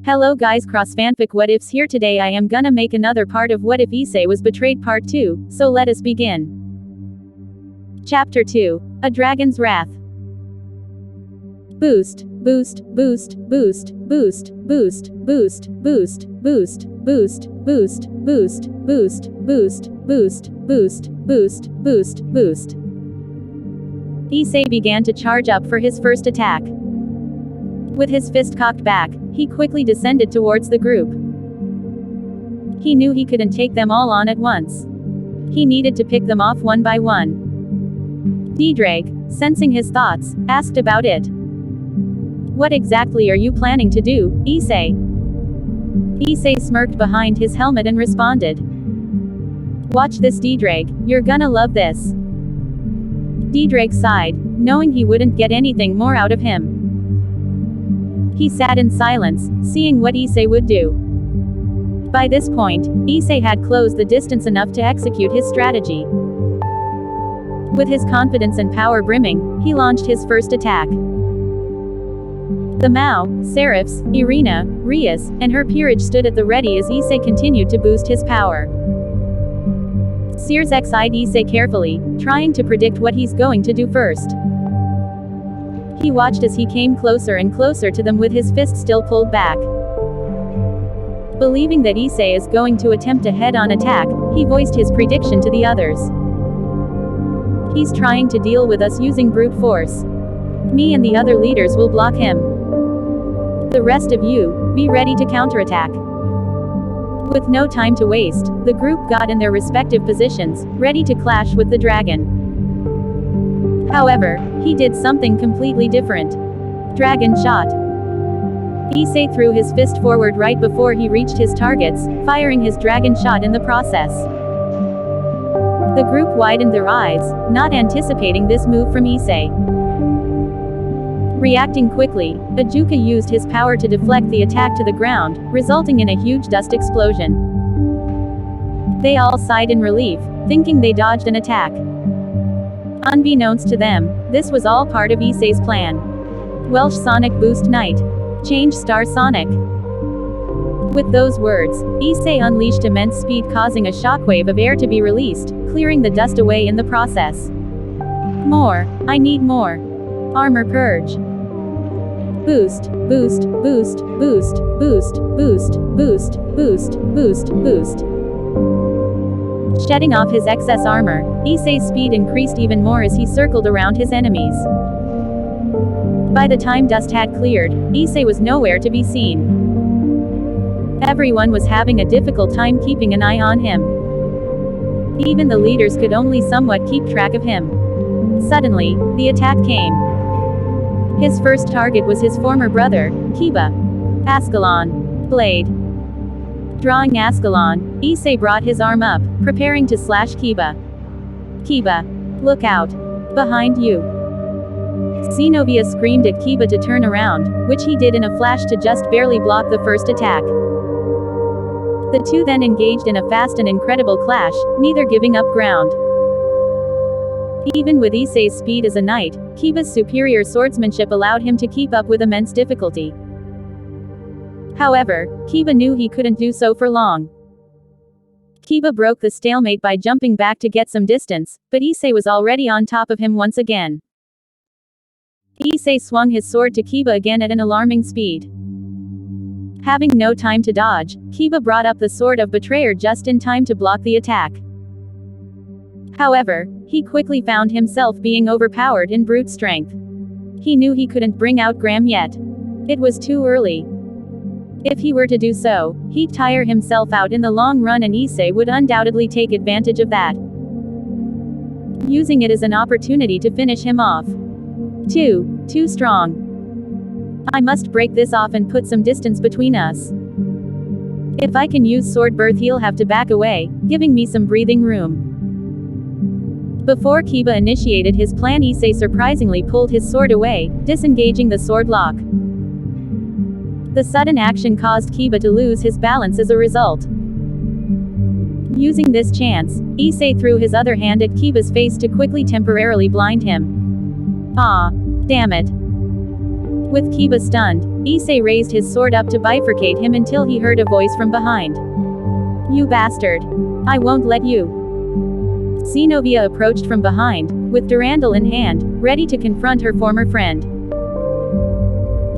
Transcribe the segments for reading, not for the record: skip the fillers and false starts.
Hello guys, cross fanfic what ifs here. Today I am gonna make another part of What If Issei Was Betrayed part 2, so let us begin. Chapter 2. A Dragon's Wrath. Boost, boost, boost, boost, boost, boost, boost, boost, boost, boost, boost, boost, boost, boost, boost, boost, boost, boost, boost. Issei began to charge up for his first attack. With his fist cocked back, he quickly descended towards the group. He knew he couldn't take them all on at once. He needed to pick them off one by one. D-Drake, sensing his thoughts, asked about it. What exactly are you planning to do, Issei? Issei smirked behind his helmet and responded. Watch this, D-Drake, you're gonna love this. D-Drake sighed, knowing he wouldn't get anything more out of him. He sat in silence, seeing what Issei would do. By this point, Issei had closed the distance enough to execute his strategy. With his confidence and power brimming, he launched his first attack. The Mao, Seraphs, Irina, Rias, and her peerage stood at the ready as Issei continued to boost his power. Sears eyed Issei carefully, trying to predict what he's going to do first. He watched as he came closer and closer to them with his fist still pulled back. Believing that Issei is going to attempt a head-on attack, he voiced his prediction to the others. He's trying to deal with us using brute force. Me and the other leaders will block him. The rest of you, be ready to counterattack. With no time to waste, the group got in their respective positions, ready to clash with the dragon. However, he did something completely different. Dragon shot. Issei threw his fist forward right before he reached his targets, firing his dragon shot in the process. The group widened their eyes, not anticipating this move from Issei. Reacting quickly, Ajuka used his power to deflect the attack to the ground, resulting in a huge dust explosion. They all sighed in relief, thinking they dodged an attack. Unbeknownst to them, this was all part of Issei's plan. Welsh Sonic Boost Night. Change Star Sonic. With those words, Issei unleashed immense speed, causing a shockwave of air to be released, clearing the dust away in the process. More. I need more. Armor Purge. Boost, boost, boost, boost, boost, boost, boost, boost, boost, boost. Shedding off his excess armor, Issei's speed increased even more as he circled around his enemies. By the time dust had cleared, Issei was nowhere to be seen. Everyone was having a difficult time keeping an eye on him. Even the leaders could only somewhat keep track of him. Suddenly, the attack came. His first target was his former brother, Kiba. Ascalon. Blade. Drawing Ascalon, Issei brought his arm up, preparing to slash Kiba. Kiba. Look out. Behind you. Zenobia screamed at Kiba to turn around, which he did in a flash to just barely block the first attack. The two then engaged in a fast and incredible clash, neither giving up ground. Even with Issei's speed as a knight, Kiba's superior swordsmanship allowed him to keep up with immense difficulty. However, Kiba knew he couldn't do so for long. Kiba broke the stalemate by jumping back to get some distance, but Issei was already on top of him once again. Issei swung his sword to Kiba again at an alarming speed. Having no time to dodge, Kiba brought up the Sword of Betrayer just in time to block the attack. However, he quickly found himself being overpowered in brute strength. He knew he couldn't bring out Graham yet. It was too early. If he were to do so, he'd tire himself out in the long run, and Issei would undoubtedly take advantage of that, using it as an opportunity to finish him off. Too strong. I must break this off and put some distance between us. If I can use sword birth, he'll have to back away, giving me some breathing room. Before Kiba initiated his plan, Issei surprisingly pulled his sword away, disengaging the sword lock. The sudden action caused Kiba to lose his balance as a result. Using this chance, Issei threw his other hand at Kiba's face to quickly temporarily blind him. Ah, damn it. With Kiba stunned, Issei raised his sword up to bifurcate him until he heard a voice from behind. "You bastard! I won't let you!" Zenobia approached from behind, with Durandal in hand, ready to confront her former friend.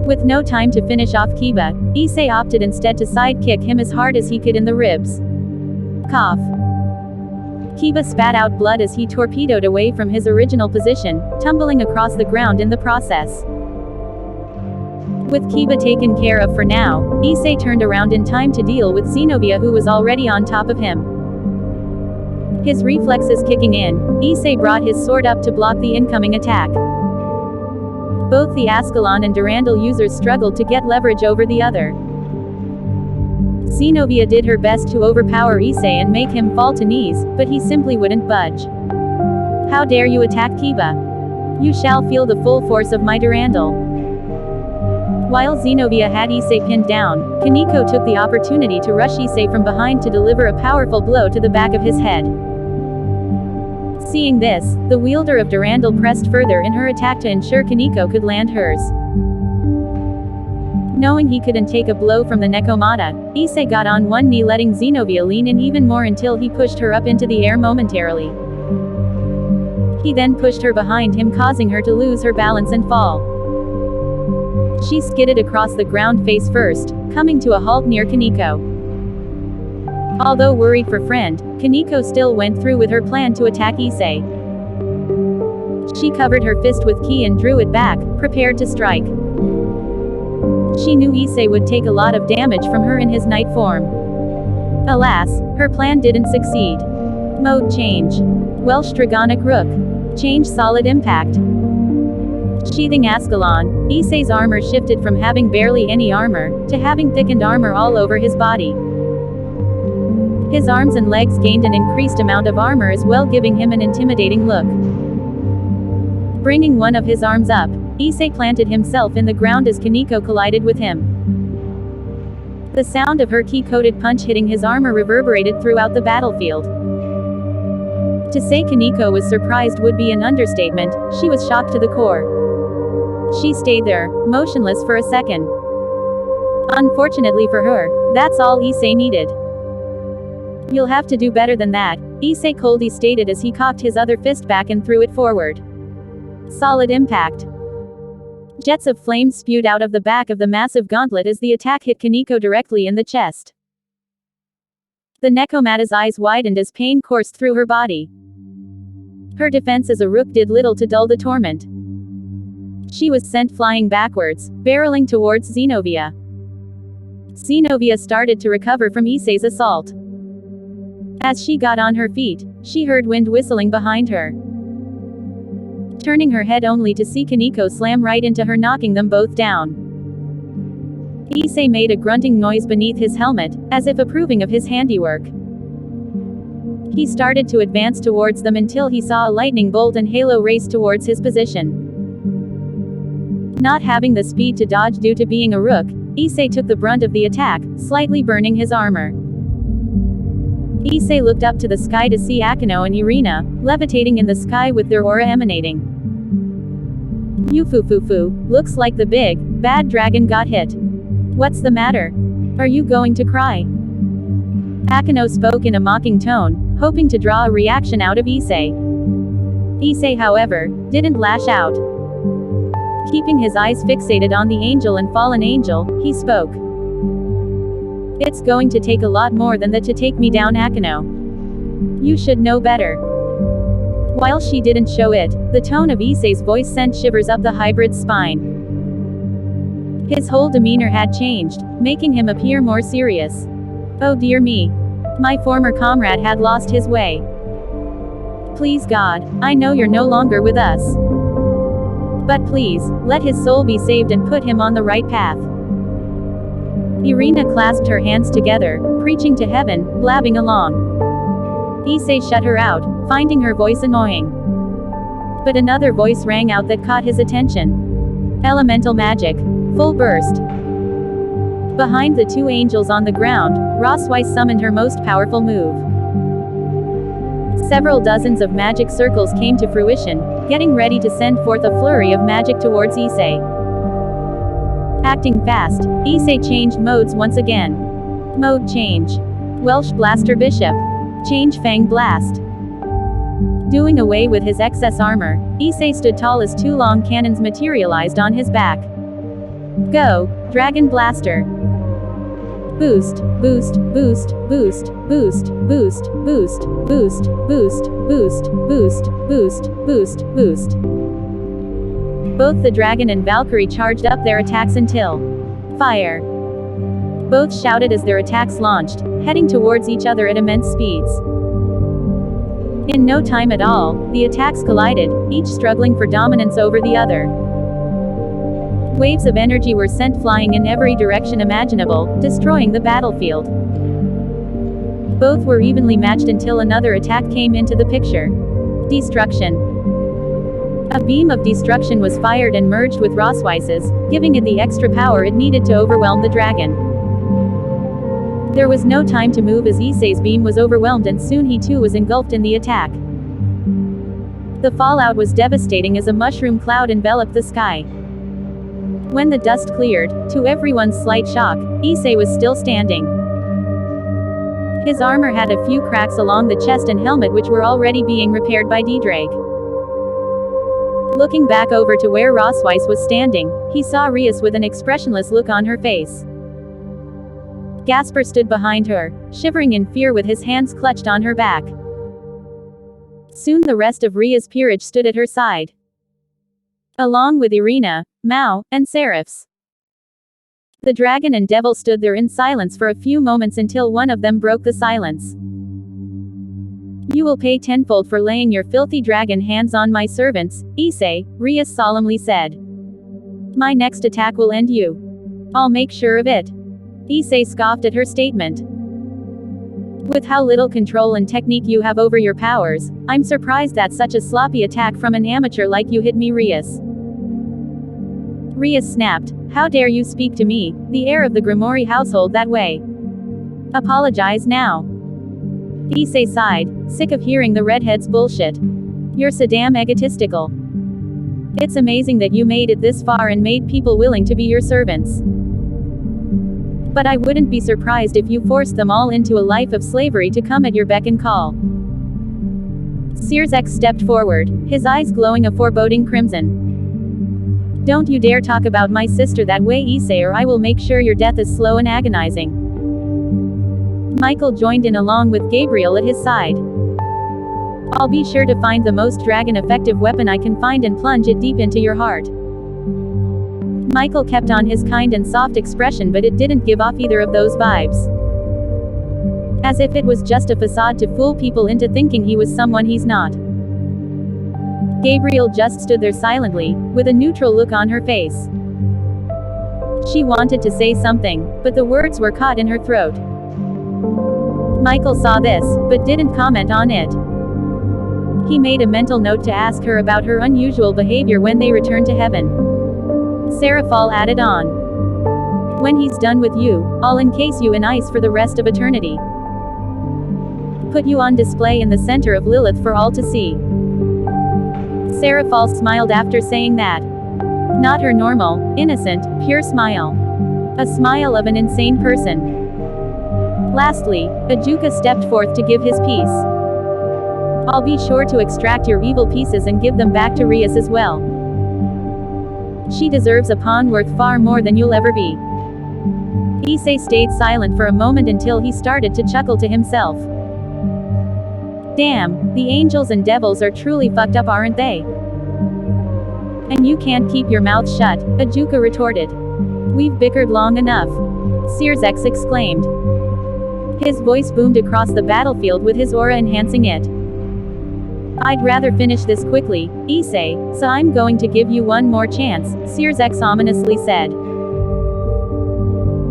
With no time to finish off Kiba, Issei opted instead to sidekick him as hard as he could in the ribs. Cough. Kiba spat out blood as he torpedoed away from his original position, tumbling across the ground in the process. With Kiba taken care of for now, Issei turned around in time to deal with Zenobia, who was already on top of him. His reflexes kicking in, Issei brought his sword up to block the incoming attack. Both the Ascalon and Durandal users struggled to get leverage over the other. Zenobia did her best to overpower Issei and make him fall to knees, but he simply wouldn't budge. "How dare you attack Kiba? You shall feel the full force of my Durandal." While Zenobia had Issei pinned down, Kaneko took the opportunity to rush Issei from behind to deliver a powerful blow to the back of his head. Seeing this, the wielder of Durandal pressed further in her attack to ensure Kaneko could land hers. Knowing he couldn't take a blow from the Nekomata, Issei got on one knee, letting Zenobia lean in even more until he pushed her up into the air momentarily. He then pushed her behind him, causing her to lose her balance and fall. She skidded across the ground face first, coming to a halt near Kaneko. Although worried for friend, Kaneko still went through with her plan to attack Issei. She covered her fist with ki and drew it back, prepared to strike. She knew Issei would take a lot of damage from her in his night form. Alas, her plan didn't succeed. Mode change. Welsh Dragonic Rook. Change solid impact. Sheathing Ascalon, Issei's armor shifted from having barely any armor, to having thickened armor all over his body. His arms and legs gained an increased amount of armor as well, giving him an intimidating look. Bringing one of his arms up, Issei planted himself in the ground as Kaneko collided with him. The sound of her ki-coated punch hitting his armor reverberated throughout the battlefield. To say Kaneko was surprised would be an understatement. She was shocked to the core. She stayed there, motionless for a second. Unfortunately for her, that's all Issei needed. "You'll have to do better than that," Issei coldly stated as he cocked his other fist back and threw it forward. Solid impact. Jets of flame spewed out of the back of the massive gauntlet as the attack hit Kaneko directly in the chest. The Nekomata's eyes widened as pain coursed through her body. Her defense as a rook did little to dull the torment. She was sent flying backwards, barreling towards Zenobia. Zenobia started to recover from Issei's assault. As she got on her feet, she heard wind whistling behind her. Turning her head only to see Kaneko slam right into her, knocking them both down. Issei made a grunting noise beneath his helmet, as if approving of his handiwork. He started to advance towards them until he saw a lightning bolt and halo race towards his position. Not having the speed to dodge due to being a rook, Issei took the brunt of the attack, slightly burning his armor. Issei looked up to the sky to see Akeno and Irina, levitating in the sky with their aura emanating. "Yufufufu, looks like the big, bad dragon got hit. What's the matter? Are you going to cry?" Akeno spoke in a mocking tone, hoping to draw a reaction out of Issei. Issei, however, didn't lash out. Keeping his eyes fixated on the angel and fallen angel, he spoke. "It's going to take a lot more than that to take me down, Akeno. You should know better." While she didn't show it, the tone of Issei's voice sent shivers up the hybrid's spine. His whole demeanor had changed, making him appear more serious. "Oh dear me. My former comrade had lost his way. Please God, I know you're no longer with us. But please, let his soul be saved and put him on the right path." Irina clasped her hands together, preaching to heaven, blabbing along. Issei shut her out, finding her voice annoying. But another voice rang out that caught his attention. "Elemental magic. Full burst." Behind the two angels on the ground, Roswise summoned her most powerful move. Several dozens of magic circles came to fruition, getting ready to send forth a flurry of magic towards Issei. Acting fast, Issei changed modes once again. Mode change. Welsh Blaster Bishop. Change Fang Blast. Doing away with his excess armor, Issei stood tall as two long cannons materialized on his back. Go, Dragon Blaster. Boost, boost, boost, boost, boost, boost, boost, boost, boost, boost, boost, boost, boost, boost. Both the dragon and Valkyrie charged up their attacks until fire. Both shouted as their attacks launched, heading towards each other at immense speeds. In no time at all, the attacks collided, each struggling for dominance over the other. Waves of energy were sent flying in every direction imaginable, destroying the battlefield. Both were evenly matched until another attack came into the picture. Destruction. A beam of destruction was fired and merged with Roswice's, giving it the extra power it needed to overwhelm the dragon. There was no time to move as Issei's beam was overwhelmed and soon he too was engulfed in the attack. The fallout was devastating as a mushroom cloud enveloped the sky. When the dust cleared, to everyone's slight shock, Issei was still standing. His armor had a few cracks along the chest and helmet which were already being repaired by Ddraig. Looking back over to where Roswice was standing, he saw Rias with an expressionless look on her face. Gasper stood behind her, shivering in fear with his hands clutched on her back. Soon the rest of Ria's peerage stood at her side, along with Irina, Mao, and Seraphs. The dragon and devil stood there in silence for a few moments until one of them broke the silence. You will pay tenfold for laying your filthy dragon hands on my servants, Issei, Rias solemnly said. My next attack will end you. I'll make sure of it. Issei scoffed at her statement. With how little control and technique you have over your powers, I'm surprised that such a sloppy attack from an amateur like you hit me, Rias. Rias snapped, how dare you speak to me, the heir of the Grimoire household, that way? Apologize now. Issei sighed, sick of hearing the redhead's bullshit. You're so damn egotistical. It's amazing that you made it this far and made people willing to be your servants. But I wouldn't be surprised if you forced them all into a life of slavery to come at your beck and call. Searzek stepped forward, his eyes glowing a foreboding crimson. Don't you dare talk about my sister that way, Issei, or I will make sure your death is slow and agonizing. Michael joined in along with Gabriel at his side. I'll be sure to find the most dragon-effective weapon I can find and plunge it deep into your heart. Michael kept on his kind and soft expression, but it didn't give off either of those vibes. As if it was just a facade to fool people into thinking he was someone he's not. Gabriel just stood there silently, with a neutral look on her face. She wanted to say something, but the words were caught in her throat. Michael saw this, but didn't comment on it. He made a mental note to ask her about her unusual behavior when they returned to heaven. Seraphal added on. When he's done with you, I'll encase you in ice for the rest of eternity. Put you on display in the center of Lilith for all to see. Seraphal smiled after saying that. Not her normal, innocent, pure smile. A smile of an insane person. Lastly, Ajuka stepped forth to give his piece. I'll be sure to extract your evil pieces and give them back to Rias as well. She deserves a pawn worth far more than you'll ever be. Issei stayed silent for a moment until he started to chuckle to himself. Damn, the angels and devils are truly fucked up, aren't they? And you can't keep your mouth shut, Ajuka retorted. We've bickered long enough. Searzek exclaimed. His voice boomed across the battlefield with his aura enhancing it. I'd rather finish this quickly, Issei, so I'm going to give you one more chance, Searzek ominously said.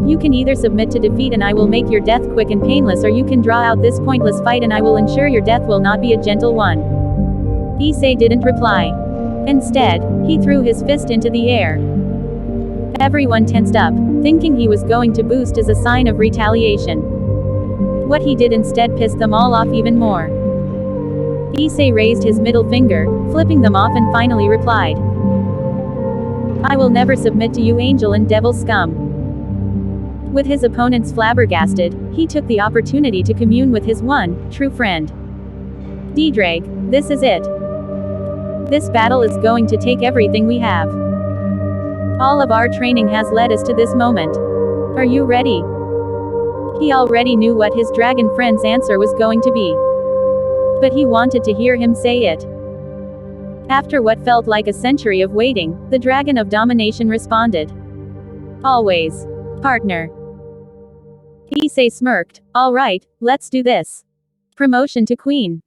You can either submit to defeat and I will make your death quick and painless, or you can draw out this pointless fight and I will ensure your death will not be a gentle one. Issei didn't reply. Instead, he threw his fist into the air. Everyone tensed up, thinking he was going to boost as a sign of retaliation. What he did instead pissed them all off even more. Issei raised his middle finger, flipping them off, and finally replied. I will never submit to you angel and devil scum. With his opponents flabbergasted, he took the opportunity to commune with his one, true friend. Dedrag, this is it. This battle is going to take everything we have. All of our training has led us to this moment. Are you ready? He already knew what his dragon friend's answer was going to be. But he wanted to hear him say it. After what felt like a century of waiting, the dragon of domination responded. Always. Partner. Issei smirked. All right, let's do this. Promotion to queen.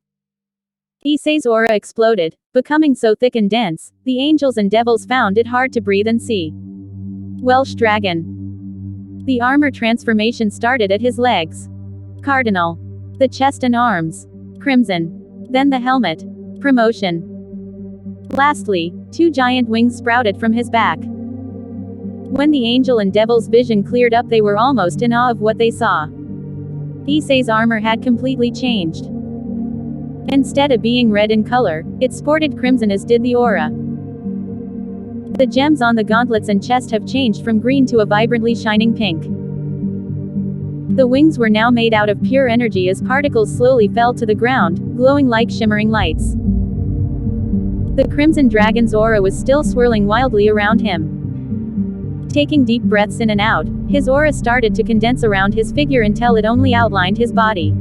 Issei's aura exploded, becoming so thick and dense, the angels and devils found it hard to breathe and see. Welsh dragon. The armor transformation started at his legs. Cardinal. The chest and arms. Crimson. Then the helmet. Promotion. Lastly, 2 giant wings sprouted from his back. When the angel and devil's vision cleared up, they were almost in awe of what they saw. Issei's armor had completely changed. Instead of being red in color, it sported crimson, as did the aura. The gems on the gauntlets and chest have changed from green to a vibrantly shining pink. The wings were now made out of pure energy as particles slowly fell to the ground, glowing like shimmering lights. The crimson dragon's aura was still swirling wildly around him. Taking deep breaths in and out, his aura started to condense around his figure until it only outlined his body.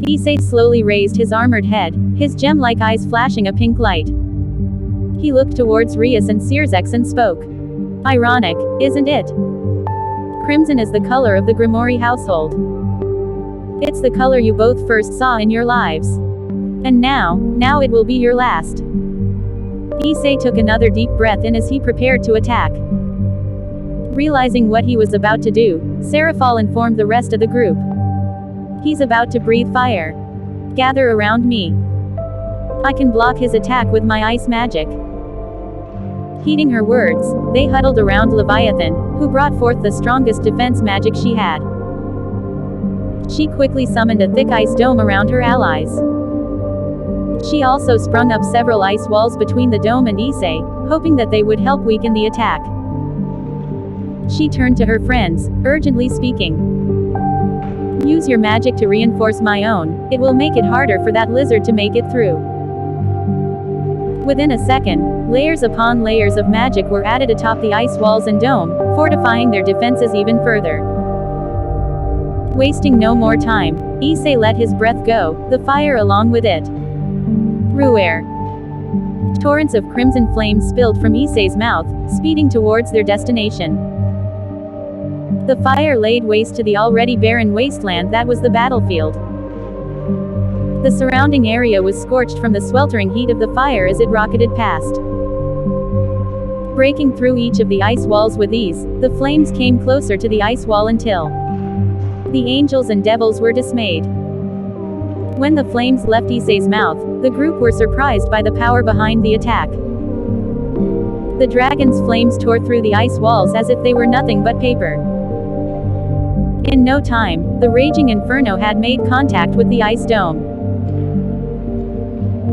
Issei slowly raised his armored head, his gem-like eyes flashing a pink light. He looked towards Rias and Sirzex and spoke. Ironic, isn't it? Crimson is the color of the Grimoire household. It's the color you both first saw in your lives. And now it will be your last. Issei took another deep breath in as he prepared to attack. Realizing what he was about to do, Seraphal informed the rest of the group. He's about to breathe fire. Gather around me. I can block his attack with my ice magic. Heeding her words, they huddled around Leviathan, who brought forth the strongest defense magic she had. She quickly summoned a thick ice dome around her allies. She also sprung up several ice walls between the dome and Issei, hoping that they would help weaken the attack. She turned to her friends, urgently speaking. Use your magic to reinforce my own, it will make it harder for that lizard to make it through. Within a second, layers upon layers of magic were added atop the ice walls and dome, fortifying their defenses even further. Wasting no more time, Issei let his breath go, the fire along with it. Ruer. Torrents of crimson flames spilled from Issei's mouth, speeding towards their destination. The fire laid waste to the already barren wasteland that was the battlefield. The surrounding area was scorched from the sweltering heat of the fire as it rocketed past. Breaking through each of the ice walls with ease, the flames came closer to the ice wall until the angels and devils were dismayed. When the flames left Issei's mouth, the group were surprised by the power behind the attack. The dragon's flames tore through the ice walls as if they were nothing but paper. In no time, the raging inferno had made contact with the ice dome.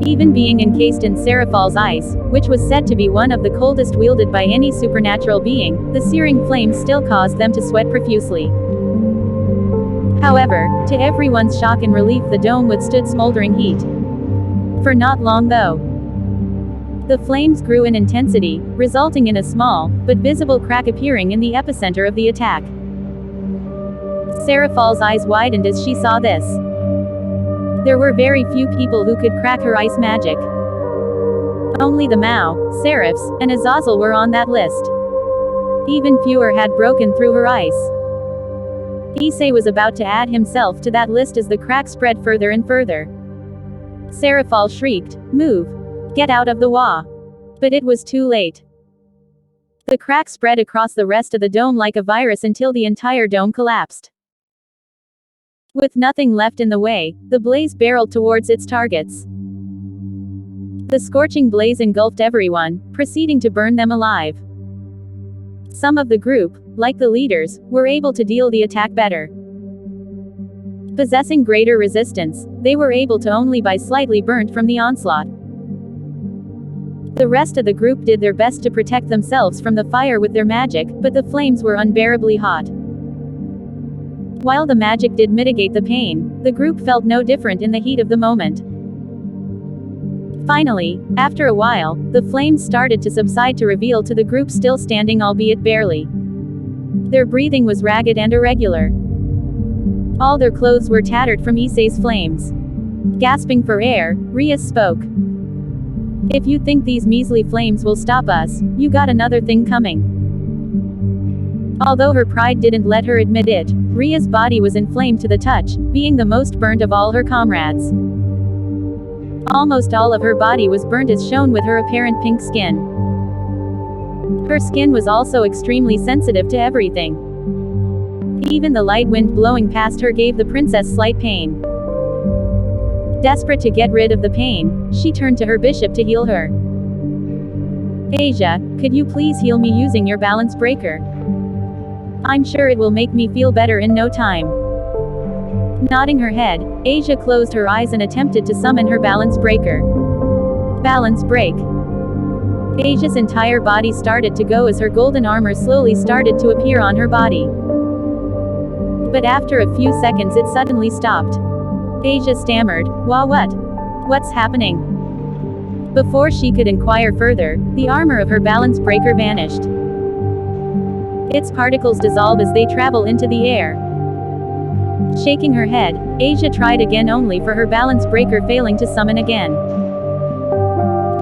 Even being encased in Seraphal's ice, which was said to be one of the coldest wielded by any supernatural being, the searing flames still caused them to sweat profusely. However, to everyone's shock and relief, the dome withstood smoldering heat. For not long though. The flames grew in intensity, resulting in a small, but visible crack appearing in the epicenter of the attack. Seraphal's eyes widened as she saw this. There were very few people who could crack her ice magic. Only the Mao, Seraphs, and Azazel were on that list. Even fewer had broken through her ice. Issei was about to add himself to that list as the crack spread further and further. Seraphal shrieked, "Move! Get out of the wa!" But it was too late. The crack spread across the rest of the dome like a virus until the entire dome collapsed. With nothing left in the way, the blaze barreled towards its targets. The scorching blaze engulfed everyone, proceeding to burn them alive. Some of the group, like the leaders, were able to deal the attack better. Possessing greater resistance, they were able to only be slightly burnt from the onslaught. The rest of the group did their best to protect themselves from the fire with their magic, but the flames were unbearably hot. While the magic did mitigate the pain, the group felt no different in the heat of the moment. Finally, after a while, the flames started to subside to reveal to the group still standing, albeit barely. Their breathing was ragged and irregular. All their clothes were tattered from issei's flames. Gasping for air, Rias spoke. "If you think these measly flames will stop us, you got another thing coming." Although her pride didn't let her admit it, Ria's body was inflamed to the touch, being the most burnt of all her comrades. Almost all of her body was burnt, as shown with her apparent pink skin. Her skin was also extremely sensitive to everything. Even the light wind blowing past her gave the princess slight pain. Desperate to get rid of the pain, she turned to her bishop to heal her. "Asia, could you please heal me using your balance breaker? I'm sure it will make me feel better in no time." Nodding her head, Asia closed her eyes and attempted to summon her balance breaker. Balance break. Asia's entire body started to go as her golden armor slowly started to appear on her body. But after a few seconds it suddenly stopped. Asia stammered, What's happening?" Before she could inquire further, the armor of her balance breaker vanished. Its particles dissolve as they travel into the air. Shaking her head, Asia tried again, only for her balance breaker failing to summon again.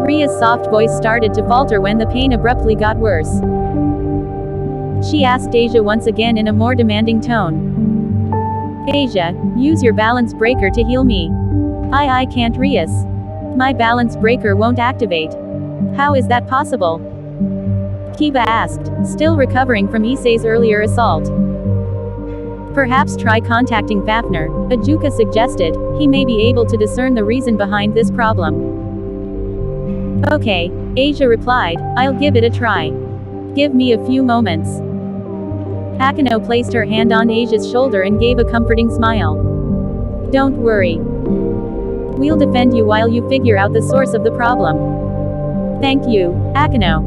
Ria's soft voice started to falter when the pain abruptly got worse. She asked Asia once again in a more demanding tone. "Asia, use your balance breaker to heal me." I can't, Rias. My balance breaker won't activate." "How is that possible?" Kiba asked, still recovering from issei's earlier assault. "Perhaps try contacting Fafnir," Ajuka suggested. "He may be able to discern the reason behind this problem." "Okay," Asia replied, "I'll give it a try. Give me a few moments." Akano placed her hand on Asia's shoulder and gave a comforting smile. "Don't worry. We'll defend you while you figure out the source of the problem." "Thank you, Akano."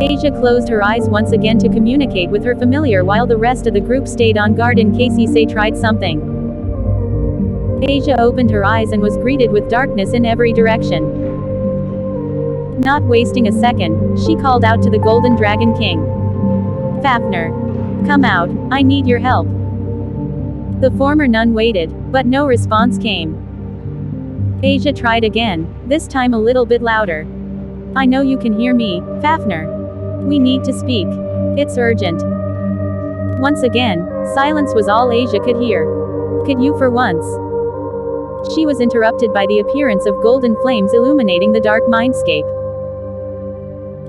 Asia closed her eyes once again to communicate with her familiar while the rest of the group stayed on guard in case issei tried something. Asia opened her eyes and was greeted with darkness in every direction. Not wasting a second, she called out to the Golden Dragon King. "Fafnir. Come out, I need your help." The former nun waited, but no response came. Asia tried again, this time a little bit louder. "I know you can hear me, Fafnir. We need to speak. It's urgent." Once again, silence was all Asia could hear. "Could you for once?" She was interrupted by the appearance of golden flames illuminating the dark mindscape.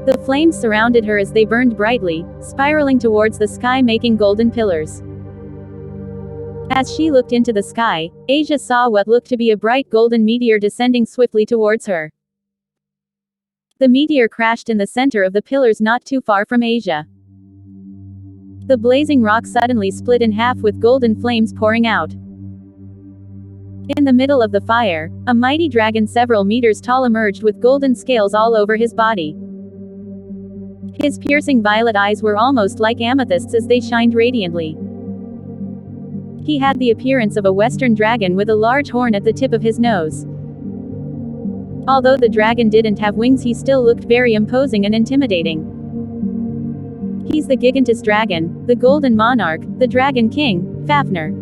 The flames surrounded her as they burned brightly, spiraling towards the sky, making golden pillars. As she looked into the sky, Asia saw what looked to be a bright golden meteor descending swiftly towards her. The meteor crashed in the center of the pillars not too far from Asia. The blazing rock suddenly split in half with golden flames pouring out. In the middle of the fire, a mighty dragon several meters tall emerged with golden scales all over his body. His piercing violet eyes were almost like amethysts as they shined radiantly. He had the appearance of a western dragon with a large horn at the tip of his nose. Although the dragon didn't have wings, he still looked very imposing and intimidating. "He's the Gigantus dragon, the golden monarch, the dragon king, Fafnir."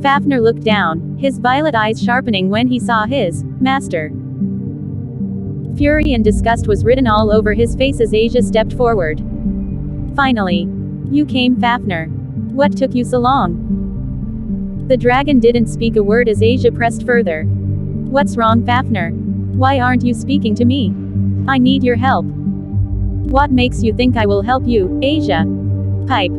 Fafnir looked down, his violet eyes sharpening when he saw his master. Fury and disgust was written all over his face as Asia stepped forward. "Finally. You came, Fafnir. What took you so long?" The dragon didn't speak a word as Asia pressed further. "What's wrong, Fafnir? Why aren't you speaking to me? I need your help." "What makes you think I will help you, Asia?" Pipe.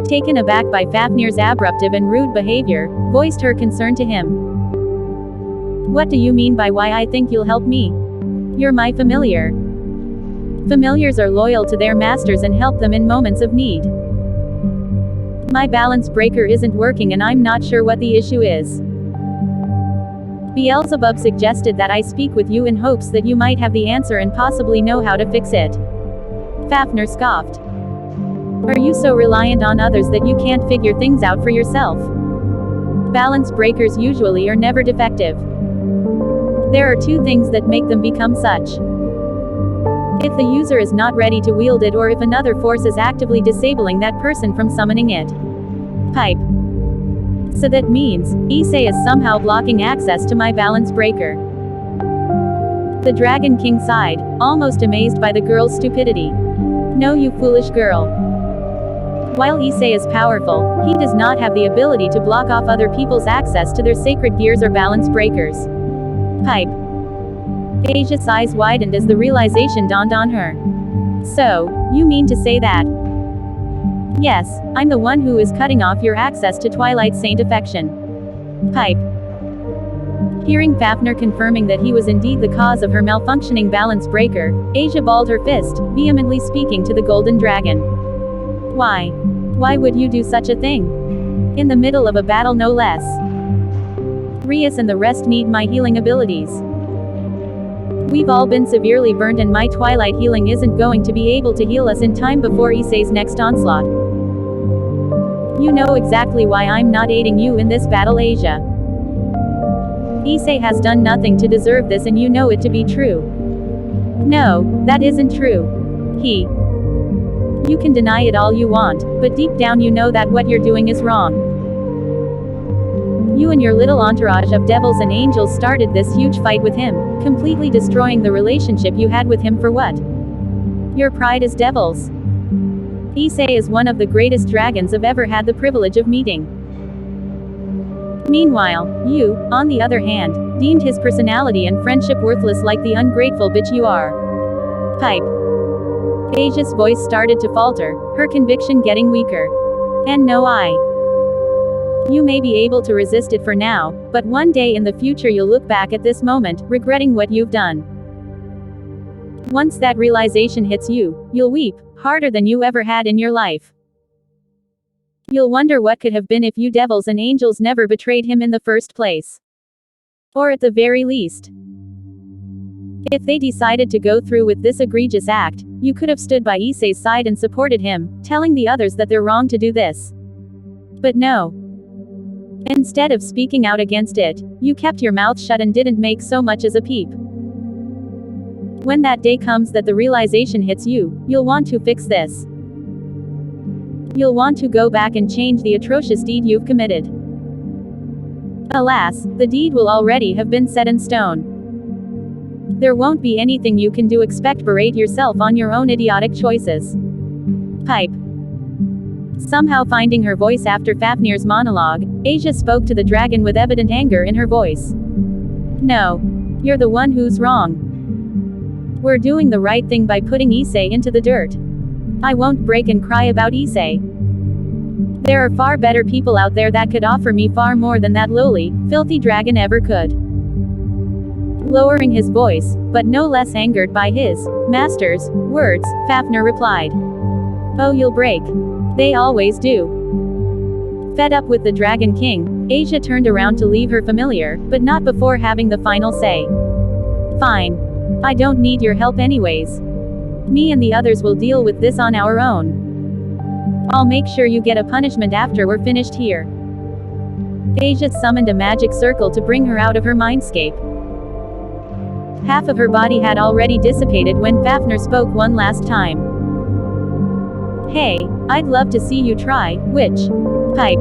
Taken aback by Fafnir's abruptive and rude behavior, voiced her concern to him. "What do you mean by why I think you'll help me? You're my familiar." Familiars are loyal to their masters and help them in moments of need. "My balance breaker isn't working and I'm not sure what the issue is." Beelzebub suggested that I speak with you in hopes that you might have the answer and possibly know how to fix it. Fafnir scoffed. Are you so reliant on others that you can't figure things out for yourself? Balance breakers usually are never defective. There are two things that make them become such. If the user is not ready to wield it, or if another force is actively disabling that person from summoning it. Pipe. So that means, Issei is somehow blocking access to my balance breaker. The Dragon King sighed, almost amazed by the girl's stupidity. No, you foolish girl. While Issei is powerful, he does not have the ability to block off other people's access to their sacred gears or balance breakers. Pipe. Asia's eyes widened as the realization dawned on her. So, you mean to say that? Yes, I'm the one who is cutting off your access to Twilight Saint affection. Pipe. Hearing Fafnir confirming that he was indeed the cause of her malfunctioning balance breaker, Asia balled her fist, vehemently speaking to the Golden Dragon. Why? Why would you do such a thing? In the middle of a battle, no less. Rias and the rest need my healing abilities. We've all been severely burned, and my Twilight healing isn't going to be able to heal us in time before Issei's next onslaught. You know exactly why I'm not aiding you in this battle, Asia. Issei has done nothing to deserve this, and you know it to be true. No, that isn't true. You can deny it all you want, but deep down you know that what you're doing is wrong. You and your little entourage of devils and angels started this huge fight with him, completely destroying the relationship you had with him for what? Your pride as devils. Issei is one of the greatest dragons I've ever had the privilege of meeting. Meanwhile, you, on the other hand, deemed his personality and friendship worthless like the ungrateful bitch you are. Pipe. Asia's voice started to falter, her conviction getting weaker. And no, you may be able to resist it for now, but one day in the future you'll look back at this moment, regretting what you've done. Once that realization hits you, you'll weep, harder than you ever had in your life. You'll wonder what could have been if you devils and angels never betrayed him in the first place. Or at the very least, if they decided to go through with this egregious act, you could have stood by Issei's side and supported him, telling the others that they're wrong to do this. But no. Instead of speaking out against it, you kept your mouth shut and didn't make so much as a peep. When that day comes that the realization hits you, you'll want to fix this. You'll want to go back and change the atrocious deed you've committed. Alas, the deed will already have been set in stone. There won't be anything you can do except berate yourself on your own idiotic choices. Pipe. Somehow finding her voice after Fafnir's monologue, Asia spoke to the dragon with evident anger in her voice. No. You're the one who's wrong. We're doing the right thing by putting Issei into the dirt. I won't break and cry about Issei. There are far better people out there that could offer me far more than that lowly, filthy dragon ever could. Lowering his voice, but no less angered by his master's words, Fafnir replied. Oh, you'll break. They always do. Fed up with the Dragon King, Asia turned around to leave her familiar, but not before having the final say. Fine. I don't need your help anyways. Me and the others will deal with this on our own. I'll make sure you get a punishment after we're finished here. Asia summoned a magic circle to bring her out of her mindscape. Half of her body had already dissipated when Fafnir spoke one last time. Hey, I'd love to see you try, witch. Pipe.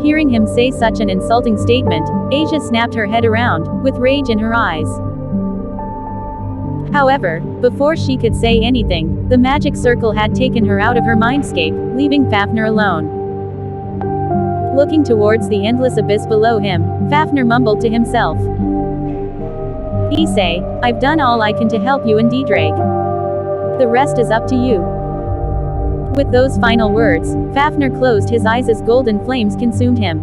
Hearing him say such an insulting statement, Asia snapped her head around, with rage in her eyes. However, before she could say anything, the magic circle had taken her out of her mindscape, leaving Fafnir alone. Looking towards the endless abyss below him, Fafnir mumbled to himself. Issei, I've done all I can to help you and Drake. The rest is up to you. With those final words, Fafnir closed his eyes as golden flames consumed him.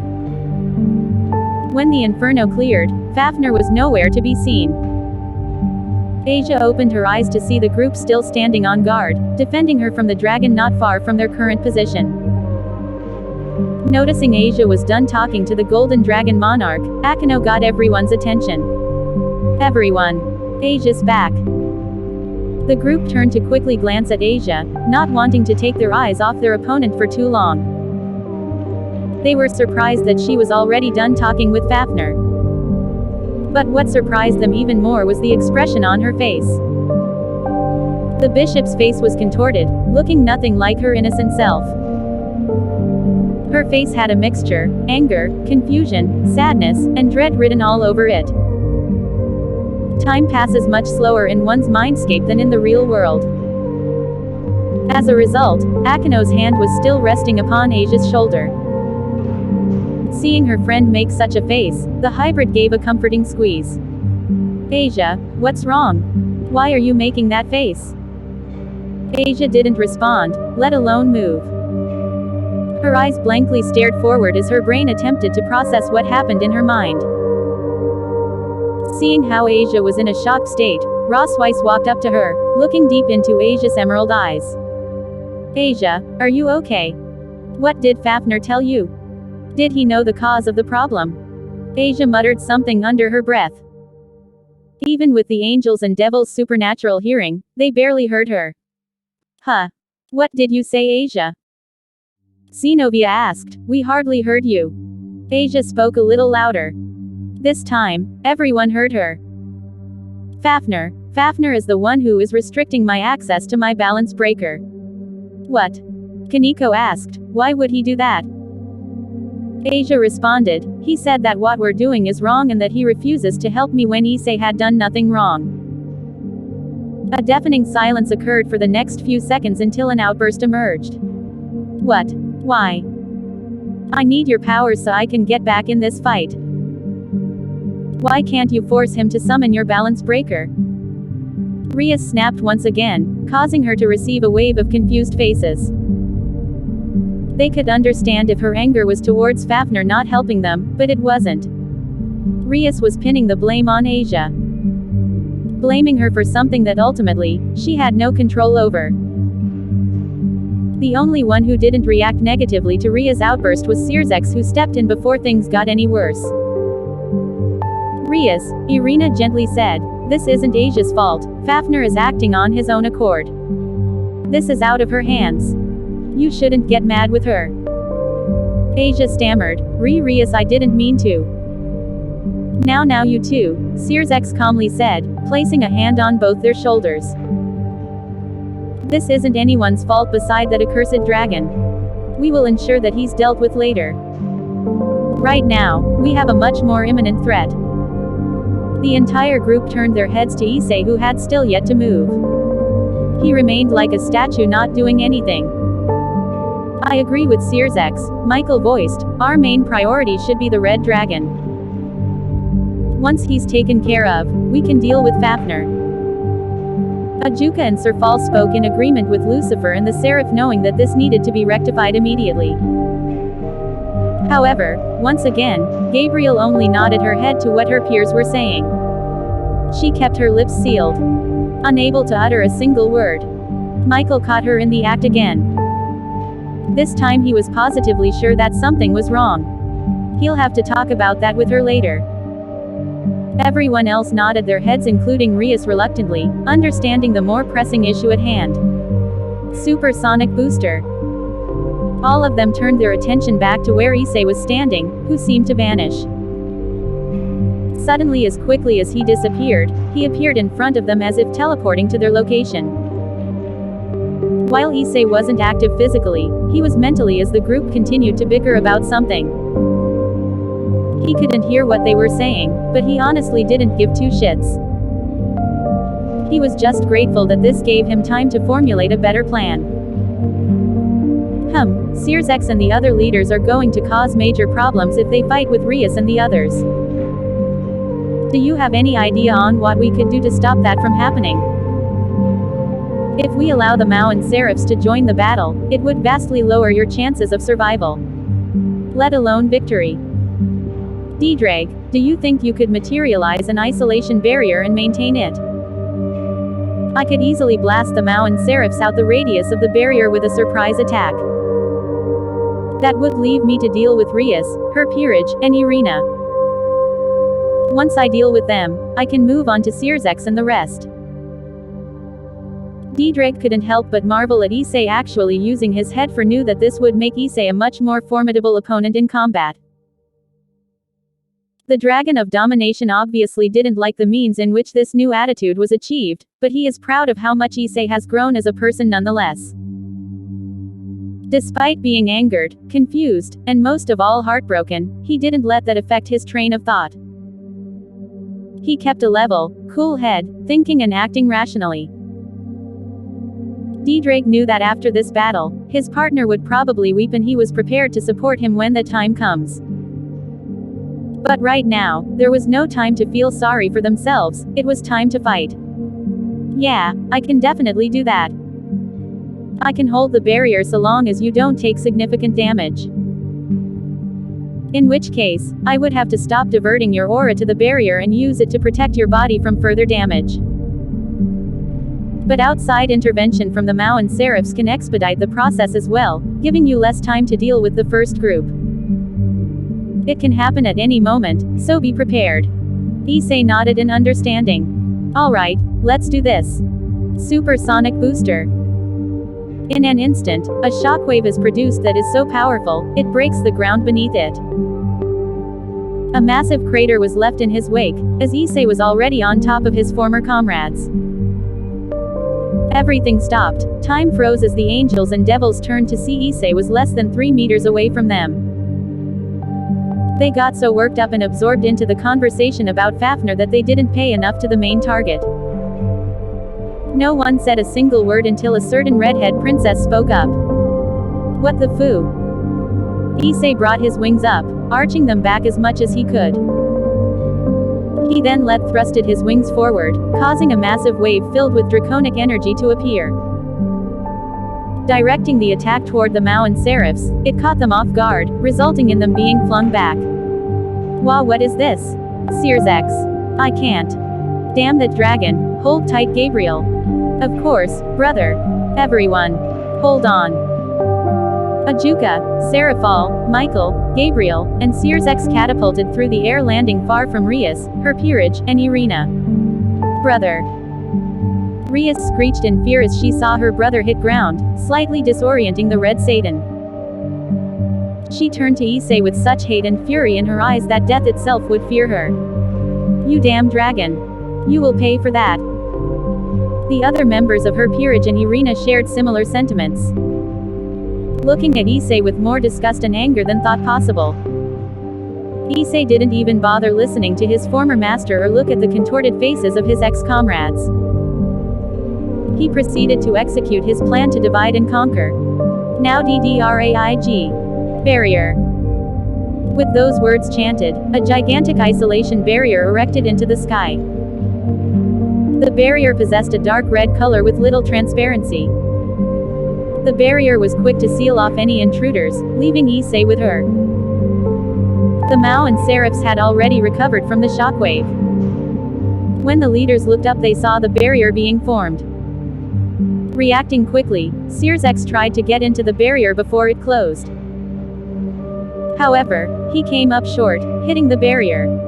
When the inferno cleared, Fafnir was nowhere to be seen. Asia opened her eyes to see the group still standing on guard, defending her from the dragon not far from their current position. Noticing Asia was done talking to the Golden Dragon Monarch, Akeno got everyone's attention. Everyone. Asia's back. The group turned to quickly glance at Asia, not wanting to take their eyes off their opponent for too long. They were surprised that she was already done talking with Fafnir. But what surprised them even more was the expression on her face. The bishop's face was contorted, looking nothing like her innocent self. Her face had a mixture, anger, confusion, sadness, and dread written all over it. Time passes much slower in one's mindscape than in the real world. As a result, Akeno's hand was still resting upon Asia's shoulder. Seeing her friend make such a face, the hybrid gave a comforting squeeze. Asia, what's wrong? Why are you making that face? Asia didn't respond, let alone move. Her eyes blankly stared forward as her brain attempted to process what happened in her mind. Seeing how Asia was in a shocked state, Ross Weiss walked up to her, looking deep into Asia's emerald eyes. Asia, are you okay? What did Fafnir tell you? Did he know the cause of the problem? Asia muttered something under her breath. Even with the angels and devils' supernatural hearing, they barely heard her. Huh. What did you say, Asia? Zenobia asked. We hardly heard you. Asia spoke a little louder. This time, everyone heard her. Fafnir. Fafnir is the one who is restricting my access to my balance breaker. What? Kaneko asked. Why would he do that? Asia responded. He said that what we're doing is wrong and that he refuses to help me when Issei had done nothing wrong. A deafening silence occurred for the next few seconds until an outburst emerged. What? Why? I need your powers so I can get back in this fight. Why can't you force him to summon your balance breaker? Rias snapped once again, causing her to receive a wave of confused faces. They could understand if her anger was towards Fafnir not helping them, but it wasn't. Rias was pinning the blame on Asia. Blaming her for something that ultimately, she had no control over. The only one who didn't react negatively to Ria's outburst was Sirzex, who stepped in before things got any worse. Rias, Irina gently said, this isn't Asia's fault, Fafnir is acting on his own accord. This is out of her hands. You shouldn't get mad with her. Asia stammered, Rias, I didn't mean to. Now you too, Sirzex calmly said, placing a hand on both their shoulders. This isn't anyone's fault beside that accursed dragon. We will ensure that he's dealt with later. Right now, we have a much more imminent threat. The entire group turned their heads to Issei, who had still yet to move. He remained like a statue, not doing anything. I agree with Sirzex, Michael voiced, our main priority should be the red dragon. Once he's taken care of, we can deal with Fafnir. Ajuka and Sir Fall spoke in agreement with Lucifer and the Seraph, knowing that this needed to be rectified immediately. However, once again, Gabriel only nodded her head to what her peers were saying. She kept her lips sealed, unable to utter a single word. Michael caught her in the act again. This time he was positively sure that something was wrong. He'll have to talk about that with her later. Everyone else nodded their heads, including Rias reluctantly, understanding the more pressing issue at hand. Supersonic booster. All of them turned their attention back to where Issei was standing, who seemed to vanish. Suddenly, as quickly as he disappeared, he appeared in front of them as if teleporting to their location. While Issei wasn't active physically, he was mentally as the group continued to bicker about something. He couldn't hear what they were saying, but he honestly didn't give two shits. He was just grateful that this gave him time to formulate a better plan. Sirzex and the other leaders are going to cause major problems if they fight with Rias and the others. Do you have any idea on what we could do to stop that from happening? If we allow the Mao and Seraphs to join the battle, it would vastly lower your chances of survival. Let alone victory. D-Drag, do you think you could materialize an isolation barrier and maintain it? I could easily blast the Mao and Seraphs out the radius of the barrier with a surprise attack. That would leave me to deal with Rias, her peerage, and Irina. Once I deal with them, I can move on to Searsex and the rest. Diedrich couldn't help but marvel at Issei actually using his head, for knew that this would make Issei a much more formidable opponent in combat. The Dragon of Domination obviously didn't like the means in which this new attitude was achieved, but he is proud of how much Issei has grown as a person nonetheless. Despite being angered, confused, and most of all heartbroken, he didn't let that affect his train of thought. He kept a level, cool head, thinking and acting rationally. Diedrich knew that after this battle, his partner would probably weep, and he was prepared to support him when the time comes. But right now, there was no time to feel sorry for themselves, it was time to fight. Yeah, I can definitely do that. I can hold the barrier so long as you don't take significant damage. In which case, I would have to stop diverting your aura to the barrier and use it to protect your body from further damage. But outside intervention from the Mao and Seraphs can expedite the process as well, giving you less time to deal with the first group. It can happen at any moment, so be prepared. Issei nodded in understanding. Alright, let's do this. Supersonic booster. In an instant, a shockwave is produced that is so powerful, it breaks the ground beneath it. A massive crater was left in his wake, as Issei was already on top of his former comrades. Everything stopped, time froze as the angels and devils turned to see Issei was less than 3 meters away from them. They got so worked up and absorbed into the conversation about Fafnir that they didn't pay enough to the main target. No one said a single word until a certain redhead princess spoke up. What the foo? Issei brought his wings up, arching them back as much as he could. He then thrusted his wings forward, causing a massive wave filled with draconic energy to appear. Directing the attack toward the Mao and Seraphs, it caught them off guard, resulting in them being flung back. Wow, what is this? Searsex. I can't. Damn that dragon, hold tight Gabriel. Of course, brother. Everyone. Hold on. Ajuka, Seraphal, Michael, Gabriel, and Searsex catapulted through the air, landing far from Rias, her peerage, and Irina. Brother. Rias screeched in fear as she saw her brother hit ground, slightly disorienting the Red Satan. She turned to Issei with such hate and fury in her eyes that death itself would fear her. You damn dragon. You will pay for that. The other members of her peerage and Irina shared similar sentiments. Looking at Issei with more disgust and anger than thought possible. Issei didn't even bother listening to his former master or look at the contorted faces of his ex-comrades. He proceeded to execute his plan to divide and conquer. Now DDRAIG. Barrier. With those words chanted, a gigantic isolation barrier erected into the sky. The barrier possessed a dark red color with little transparency. The barrier was quick to seal off any intruders, leaving Issei with her. The Mao and Seraphs had already recovered from the shockwave. When the leaders looked up, they saw the barrier being formed. Reacting quickly, Searsex tried to get into the barrier before it closed. However, he came up short, hitting the barrier.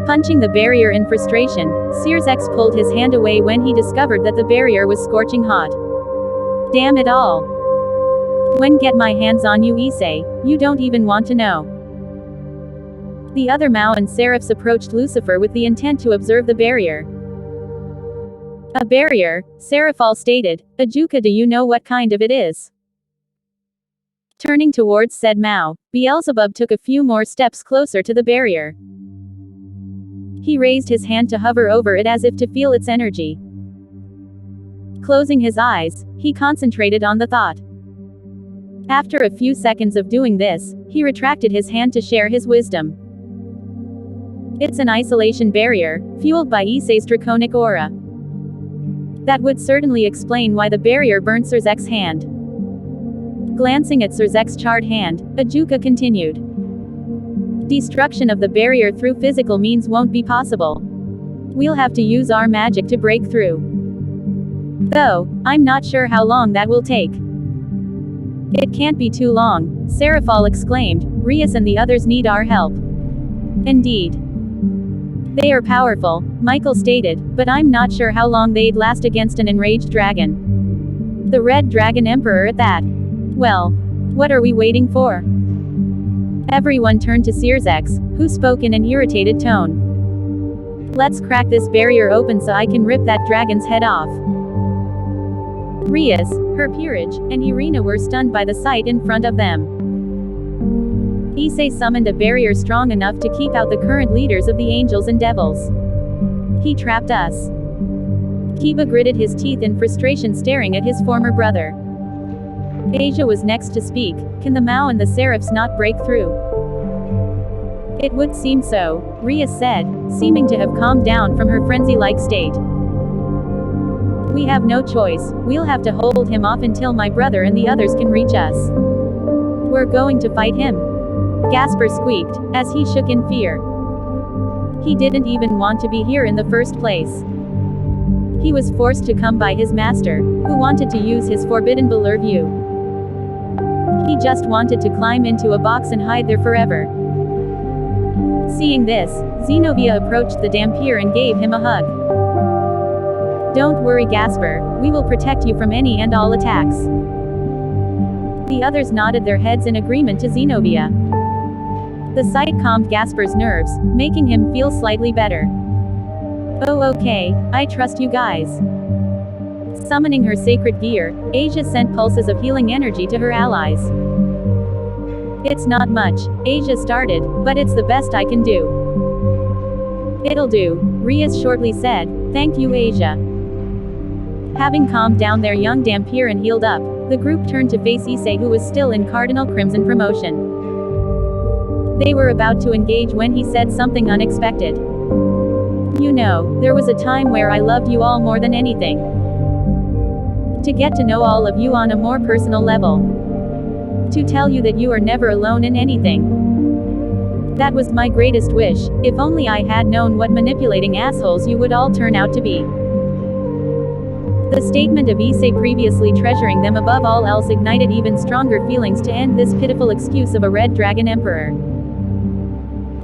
Punching the barrier in frustration, Searsex pulled his hand away when he discovered that the barrier was scorching hot. Damn it all. When get my hands on you, Issei, you don't even want to know. The other Mao and Seraphs approached Lucifer with the intent to observe the barrier. A barrier, Seraphal stated. Ajuka, do you know what kind of it is? Turning towards said Mao, Beelzebub took a few more steps closer to the barrier. He raised his hand to hover over it as if to feel its energy. Closing his eyes, he concentrated on the thought. After a few seconds of doing this, he retracted his hand to share his wisdom. It's an isolation barrier, fueled by Issei's draconic aura. That would certainly explain why the barrier burnt Searzek's hand. Glancing at Searzek's charred hand, Ajuka continued. Destruction of the barrier through physical means won't be possible. We'll have to use our magic to break through. Though, I'm not sure how long that will take. It can't be too long, Seraphal exclaimed. Rias and the others need our help. Indeed. They are powerful, Michael stated, but I'm not sure how long they'd last against an enraged dragon. The Red Dragon Emperor at that. Well, what are we waiting for? Everyone turned to Sirzex, who spoke in an irritated tone. Let's crack this barrier open so I can rip that dragon's head off. Rias, her peerage, and Irina were stunned by the sight in front of them. Issei summoned a barrier strong enough to keep out the current leaders of the angels and devils. He trapped us. Kiba gritted his teeth in frustration, staring at his former brother. Asia was next to speak. Can the Mao and the Seraphs not break through? It would seem so, Rias said, seeming to have calmed down from her frenzy-like state. We have no choice, we'll have to hold him off until my brother and the others can reach us. We're going to fight him. Gasper squeaked, as he shook in fear. He didn't even want to be here in the first place. He was forced to come by his master, who wanted to use his forbidden Belerview. He just wanted to climb into a box and hide there forever. Seeing this, Zenobia approached the Dampier and gave him a hug. Don't worry, Gasper, we will protect you from any and all attacks. The others nodded their heads in agreement to Zenobia. The sight calmed Gasper's nerves, making him feel slightly better. Oh okay, I trust you guys. Summoning her sacred gear, Asia sent pulses of healing energy to her allies. It's not much, Asia started, but it's the best I can do. It'll do, Rias shortly said. Thank you, Asia. Having calmed down their young Dampier and healed up, the group turned to face Issei, who was still in Cardinal Crimson promotion. They were about to engage when he said something unexpected. You know, there was a time where I loved you all more than anything. To get to know all of you on a more personal level. To tell you that you are never alone in anything. That was my greatest wish, if only I had known what manipulating assholes you would all turn out to be. The statement of Issei previously treasuring them above all else ignited even stronger feelings to end this pitiful excuse of a Red Dragon Emperor.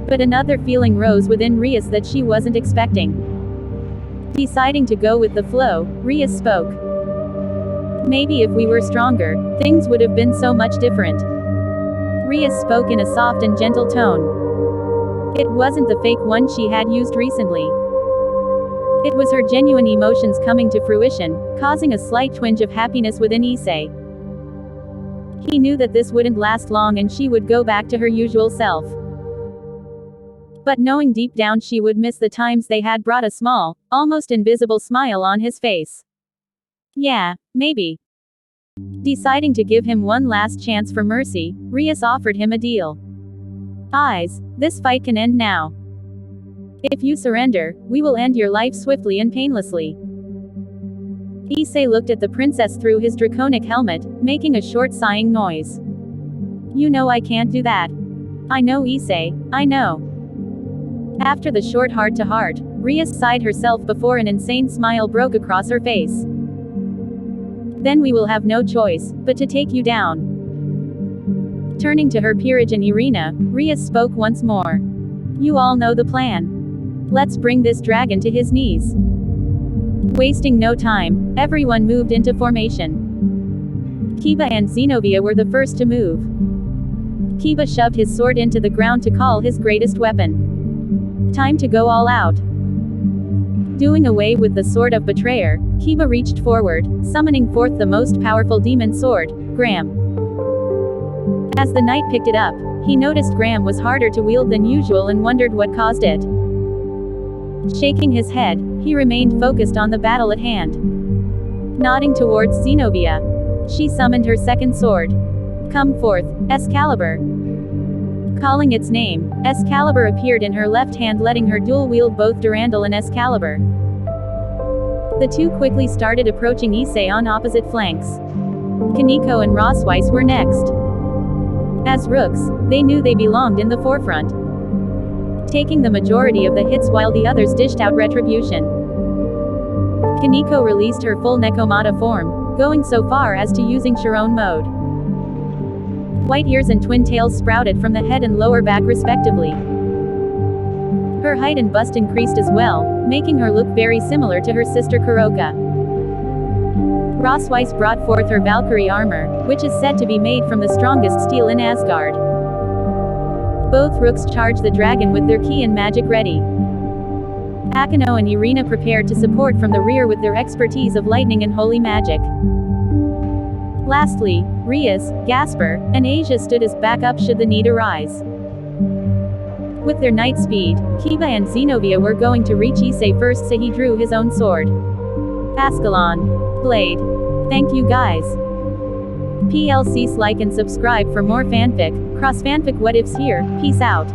But another feeling rose within Rias that she wasn't expecting. Deciding to go with the flow, Rias spoke. Maybe if we were stronger, things would have been so much different. Rias spoke in a soft and gentle tone. It wasn't the fake one she had used recently. It was her genuine emotions coming to fruition, causing a slight twinge of happiness within Issei. He knew that this wouldn't last long and she would go back to her usual self. But knowing deep down she would miss the times they had brought a small, almost invisible smile on his face. Yeah, maybe. Deciding to give him one last chance for mercy, Rias offered him a deal. Eyes, this fight can end now. If you surrender, we will end your life swiftly and painlessly. Issei looked at the princess through his draconic helmet, making a short sighing noise. You know I can't do that. I know, Issei, I know. After the short heart-to-heart, Rias sighed herself before an insane smile broke across her face. Then we will have no choice, but to take you down. Turning to her peerage and Irina, Rias spoke once more. You all know the plan. Let's bring this dragon to his knees. Wasting no time, everyone moved into formation. Kiba and Zenobia were the first to move. Kiba shoved his sword into the ground to call his greatest weapon. Time to go all out. Doing away with the sword of betrayer, Kiba reached forward, summoning forth the most powerful demon sword, Gram. As the knight picked it up, he noticed Gram was harder to wield than usual and wondered what caused it. Shaking his head, he remained focused on the battle at hand. Nodding towards Zenobia, she summoned her second sword. Come forth, Excalibur. Calling its name, Excalibur appeared in her left hand, letting her dual-wield both Durandal and Excalibur. The two quickly started approaching Issei on opposite flanks. Kaneko and Rossweiss were next. As rooks, they knew they belonged in the forefront, taking the majority of the hits while the others dished out retribution. Kaneko released her full Nekomata form, going so far as to using Chiron mode. White ears and twin tails sprouted from the head and lower back respectively. Her height and bust increased as well, making her look very similar to her sister Kuroka. Ross Weiss brought forth her Valkyrie armor, which is said to be made from the strongest steel in Asgard. Both rooks charged the dragon with their key and magic ready. Akino and Irina prepared to support from the rear with their expertise of lightning and holy magic. Lastly, Rias, Gasper, and Asia stood as backup should the need arise. With their knight speed, Kiba and Zenobia were going to reach Issei first, so he drew his own sword. Ascalon. Blade. Thank you guys. PLCs like and subscribe for more fanfic, cross fanfic what ifs here, peace out.